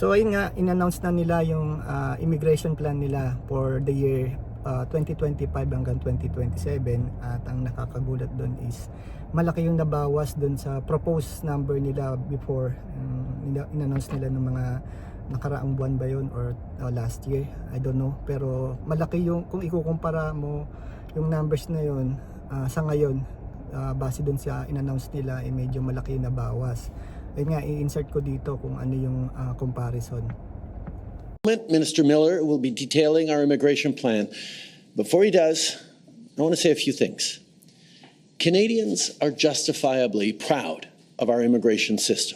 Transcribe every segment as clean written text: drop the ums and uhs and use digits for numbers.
So ayun nga, in-announce na nila yung immigration plan nila for the year 2025 hanggang 2027, at ang nakakagulat doon is malaki yung nabawas doon sa proposed number nila before. In-announce nila ng mga nakaraang buwan ba yun or last year, I don't know, pero malaki yung, kung ikukumpara mo yung numbers na yun sa ngayon, base doon sa in-announce nila, medyo malaki yung nabawas. Ayun nga, i-insert ko dito kung ano yung comparison. Minister Miller will be detailing our immigration plan. Before he does, I want to say a few things. Canadians are justifiably proud of our immigration system.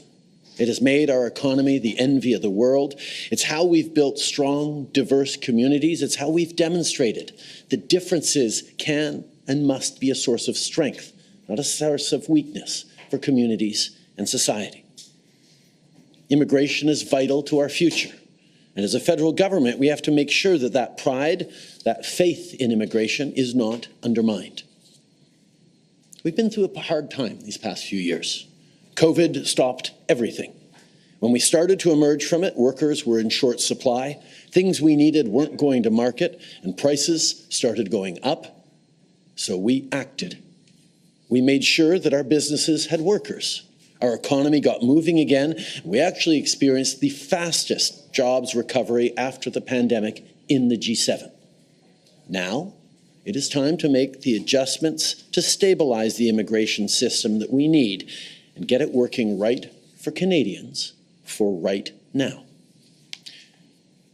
It has made our economy the envy of the world. It's how we've built strong, diverse communities. It's how we've demonstrated that differences can and must be a source of strength, not a source of weakness for communities and society. Immigration is vital to our future. And as a federal government, we have to make sure that that pride, that faith in immigration is not undermined. We've been through a hard time these past few years. COVID stopped everything. When we started to emerge from it, workers were in short supply, things we needed weren't going to market, and prices started going up. So we acted. We made sure that our businesses had workers. Our economy got moving again. We actually experienced the fastest jobs recovery after the pandemic in the G7. Now, it is time to make the adjustments to stabilize the immigration system that we need and get it working right for Canadians for right now.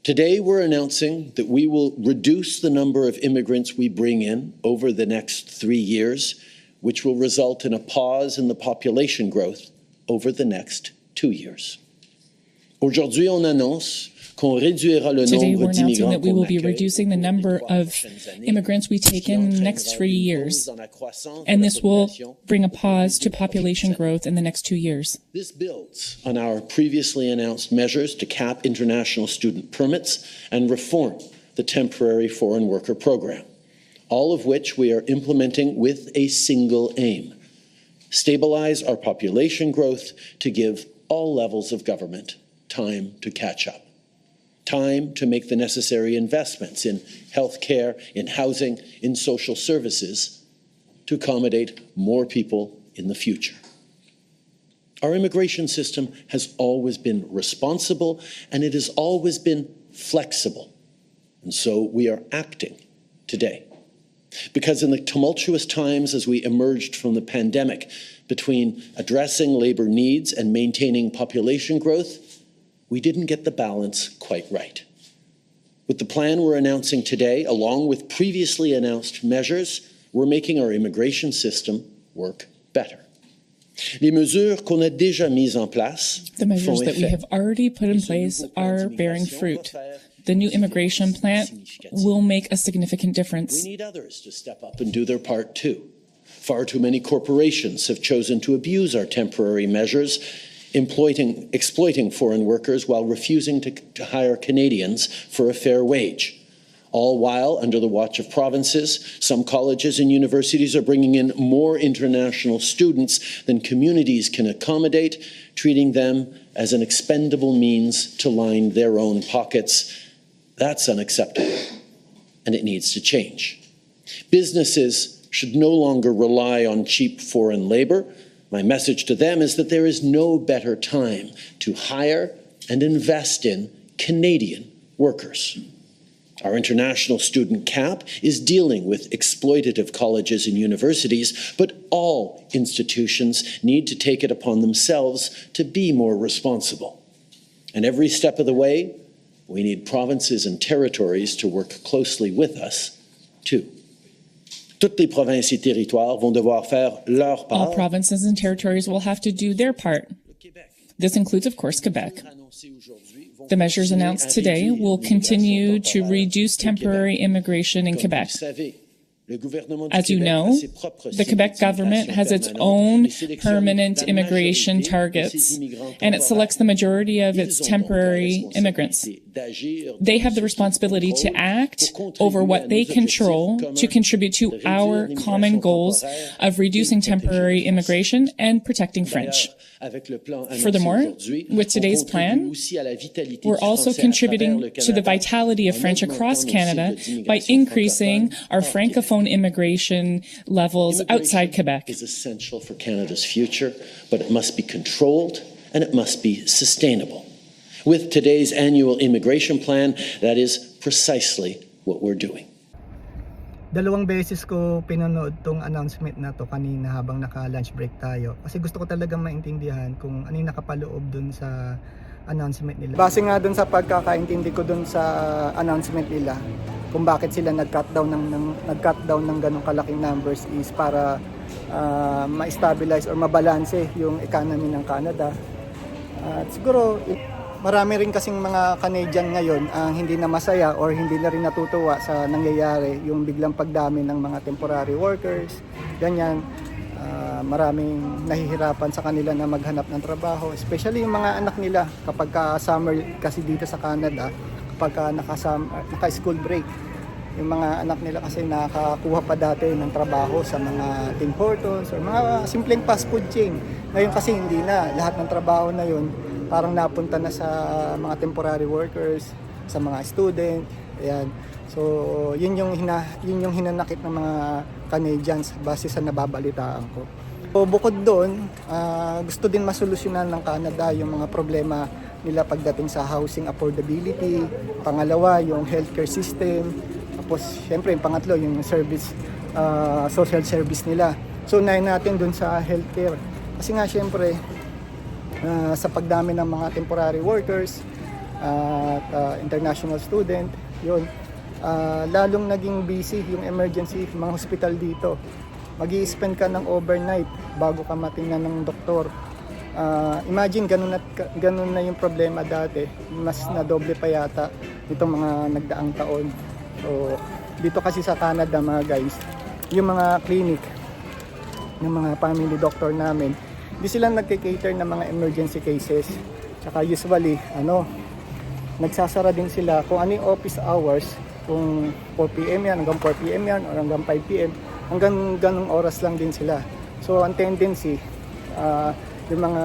Today, we're announcing that we will reduce the number of immigrants we bring in over the next 3 years, which will result in a pause in the population growth over the next 2 years. Aujourd'hui, on annonce qu'on réduira le Today, nombre we're announcing d'immigrants that we will be qu'on accueille reducing the number of immigrants we take in the next 3 years, and this will bring a pause to population growth in the next 2 years. This builds on our previously announced measures to cap international student permits and reform the temporary foreign worker program, all of which we are implementing with a single aim: stabilize our population growth to give all levels of government time to catch up. Time to make the necessary investments in healthcare, in housing, in social services to accommodate more people in the future. Our immigration system has always been responsible, and it has always been flexible. And so we are acting today. Because in the tumultuous times as we emerged from the pandemic, between addressing labor needs and maintaining population growth, we didn't get the balance quite right. With the plan we're announcing today, along with previously announced measures, we're making our immigration system work better. Les mesures qu'on a déjà mises en place The measures font that we effet. have already put in place are bearing fruit. The new immigration plan will make a significant We difference. need others to step up and do their part too. Far too many corporations have chosen to abuse our temporary measures, exploiting foreign workers while refusing to hire Canadians for a fair wage. All while, under the watch of provinces, some colleges and universities are bringing in more international students than communities can accommodate, treating them as an expendable means to line their own pockets. That's unacceptable, and it needs to change. Businesses should no longer rely on cheap foreign labor. My message to them is that there is no better time to hire and invest in Canadian workers. Our international student cap is dealing with exploitative colleges and universities, but all institutions need to take it upon themselves to be more responsible. And every step of the way, we need provinces and territories to work closely with us, too. Toutes les provinces et territoires vont devoir faire leur part. All provinces and territories will have to do their part. This includes, of course, Quebec. The measures announced today will continue to reduce temporary immigration in Quebec. As you know, the Quebec government has its own permanent immigration targets, and it selects the majority of its temporary immigrants. They have the responsibility to act over what they control to contribute to our common goals of reducing temporary immigration and protecting French. Furthermore, with today's plan, we're also contributing to the vitality of French across Canada by increasing our Francophone immigration levels outside Quebec. Is essential for Canada's future, but it must be controlled and it must be sustainable. With today's annual immigration plan, that is precisely what we're doing. Dalawang beses ko pinanood tong announcement na to kanina habang naka-lunch break tayo. Kasi gusto ko talagang maintindihan kung ano yung nakapaloob dun sa announcement nila. Base nga dun sa pagkakaintindi ko dun sa announcement nila, kung bakit sila nag-cut down ng ganong kalaking numbers is para ma-stabilize or mabalanse yung economy ng Canada. At siguro marami rin kasing mga Canadian ngayon ang hindi na masaya or hindi na rin natutuwa sa nangyayari, yung biglang pagdami ng mga temporary workers, ganyan. Maraming nahihirapan sa kanila na maghanap ng trabaho, especially yung mga anak nila kapag summer kasi dito sa Canada, kapag naka-school break. Yung mga anak nila kasi nakakuha pa dati ng trabaho sa mga Tim Hortons or mga simpleng fast food chain. Ngayon kasi hindi na, lahat ng trabaho na yun parang napunta na sa mga temporary workers, sa mga student, ayan. So, yun yung hinanakit ng mga Canadians base sa nababalitaan ko. So, bukod doon, gusto din masolusyonan ng Canada yung mga problema nila pagdating sa housing affordability, pangalawa yung healthcare system, tapos syempre yung pangatlo yung service, social service nila. So, unahin natin doon sa healthcare. Kasi nga syempre, sa pagdami ng mga temporary workers at international student, yun, lalong naging busy yung emergency, mga hospital dito. Mag-i-spend ka ng overnight bago ka matingnan ng doktor. Imagine, ganun na yung problema dati. Mas na doble pa yata itong mga nagdaang taon. So, dito kasi sa Canada mga guys, yung mga clinic, yung mga family doctor namin, hindi sila nagke-cater ng mga emergency cases. Tsaka usually, nagsasara din sila kung ano yung office hours, kung 4 p.m. yan, hanggang 4 p.m. yan, or hanggang 5 p.m. Hanggang ganung oras lang din sila. So, ang tendency, yung mga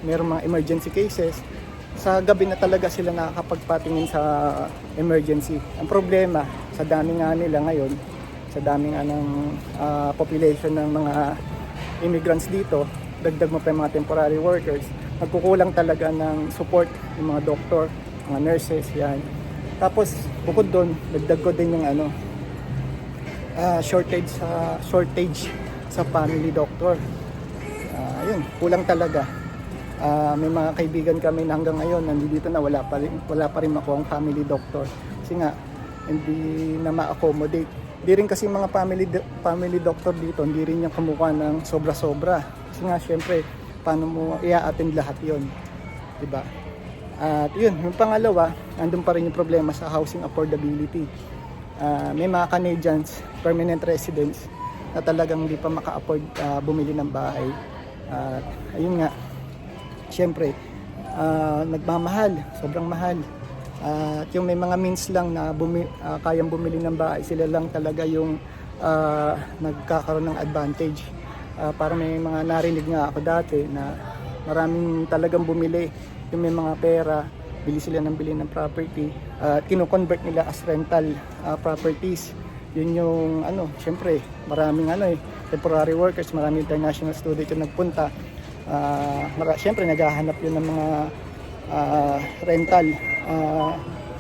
mayroong mga emergency cases, sa gabi na talaga sila nakakapagpatingin sa emergency. Ang problema, sa dami nga nila ngayon, sa dami nga ng population ng mga immigrants dito, dagdag mo pa yung mga temporary workers, nagkukulang talaga ng support yung mga doctor, mga nurses, yan. Tapos, bukod doon, dagdag ko din yung shortage sa family doctor. Yun, kulang talaga. May mga kaibigan kami na hanggang ngayon, nandito na wala pa rin makuha ang family doctor. Kasi nga, hindi na ma-accommodate. Hindi rin kasi mga family doctor dito, hindi rin yung kumuha ng sobra-sobra. Kasi nga, syempre, paano mo i-attend lahat yon, diba? At yun, yung pangalawa, andun pa rin yung problema sa housing affordability. May mga Canadians, permanent residents, na talagang hindi pa maka-afford bumili ng bahay. Ayun nga, syempre, nagmamahal, sobrang mahal. At yung may mga means lang na kayang bumili ng bahay, sila lang talaga yung nagkakaroon ng advantage. Para may mga narinig nga ako dati na maraming talagang bumili, yung may mga pera, bili sila ng bili ng property, kino-convert nila as rental properties. Yun yung syempre maraming temporary workers, maraming international student yung nagpunta. Syempre naghahanap yun ng mga rental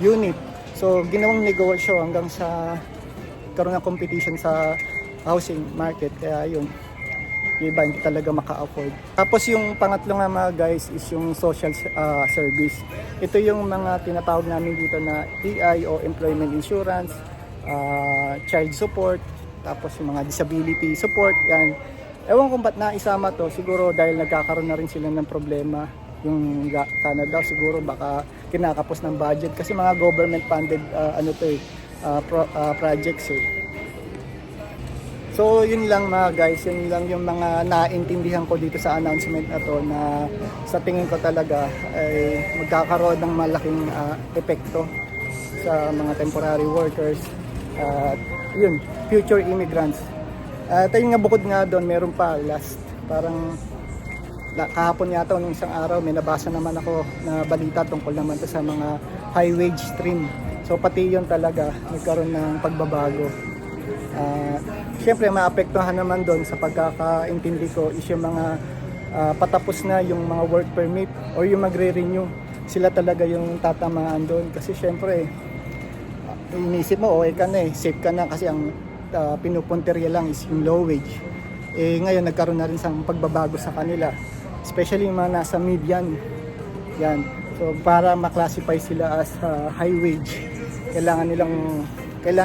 unit. So ginawang negosyo hanggang sa karoon ng competition sa housing market. Kaya yun, yung iba hindi talaga maka-afford. Tapos yung pangatlo nga mga guys is yung social service. Ito yung mga tinatawag namin dito na EI o Employment Insurance, child support, tapos yung mga disability support, yan. Ewan kung ba't naisama to, siguro dahil nagkakaroon na rin sila ng problema yung Canada, siguro baka kinakapos ng budget kasi mga government funded projects eh. So yun lang mga guys, yun lang yung mga naintindihan ko dito sa announcement na to, na sa tingin ko talaga ay magkakaroon ng malaking epekto sa mga temporary workers at yun, future immigrants. At ayun nga, bukod nga doon, meron pa last, parang kahapon yata nung isang araw may nabasa naman ako na balita tungkol naman to sa mga high wage stream. So pati yun talaga nagkaroon ng pagbabago. Siyempre maapektuhan naman doon sa pagkakaintindi ko is yung mga patapos na yung mga work permit or yung magre-renew, sila talaga yung tatamaan doon kasi siyempre inisip mo okay ka na safe ka na kasi ang pinupunterya lang is yung low wage. Ngayon nagkaroon na rin sa pagbabago sa kanila, especially yung mga nasa median yan. So para maklasify sila as high wage, kailangan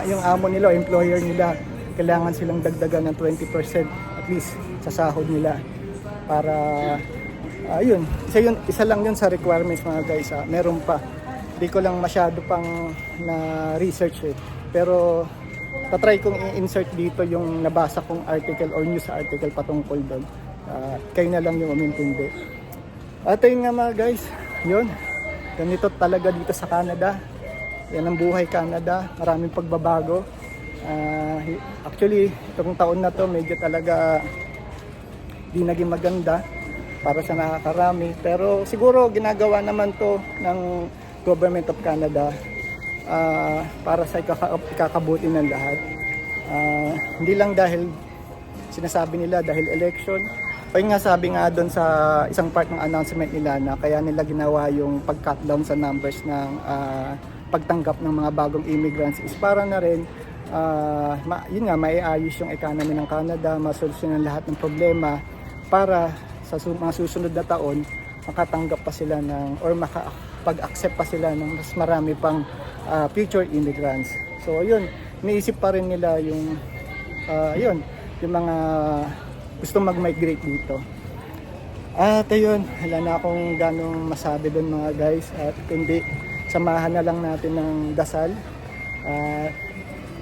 yung amo nila o employer nila, kailangan silang dagdagan ng 20% at least sa sahod nila para yun, isa lang yun sa requirements mga guys. Meron pa, di ko lang masyado pang na research pero tatry kong i-insert dito yung nabasa kong article or news article patungkol doon. Kayo na lang yung umintindi. At yun nga mga guys, yun, ganito talaga dito sa Canada. Yan ang buhay Canada, maraming pagbabago. Actually, itong taon na to medyo talaga di naging maganda para sa nakakarami. Pero siguro ginagawa naman to ng Government of Canada para sa ikakabuti ng lahat. Hindi lang dahil sinasabi nila dahil election. O yung nga sabi nga doon sa isang part ng announcement nila na kaya nila ginawa yung pag-cut down sa numbers ng pagtanggap ng mga bagong immigrants is para na rin yun nga, maiayos yung economy ng Canada, masolusyonan lahat ng problema para sa mga susunod na taon makatanggap pa sila ng or makapag-accept pa sila ng mas marami pang future immigrants. So yun, iniisip pa rin nila yung yung mga gusto mag-migrate dito. At ayun, wala na akong ganong masabi doon mga guys, at kundi samahan na lang natin ng dasal.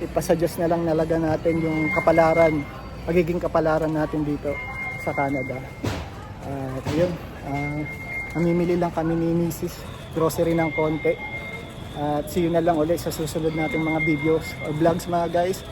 Ipasa Diyos na lang nalaga natin yung kapalaran, magiging kapalaran natin dito sa Canada. Ayun, namimili lang kami ni Mrs. Grocery ng konti. At see you na lang ulit sa susunod nating mga videos or vlogs mga guys.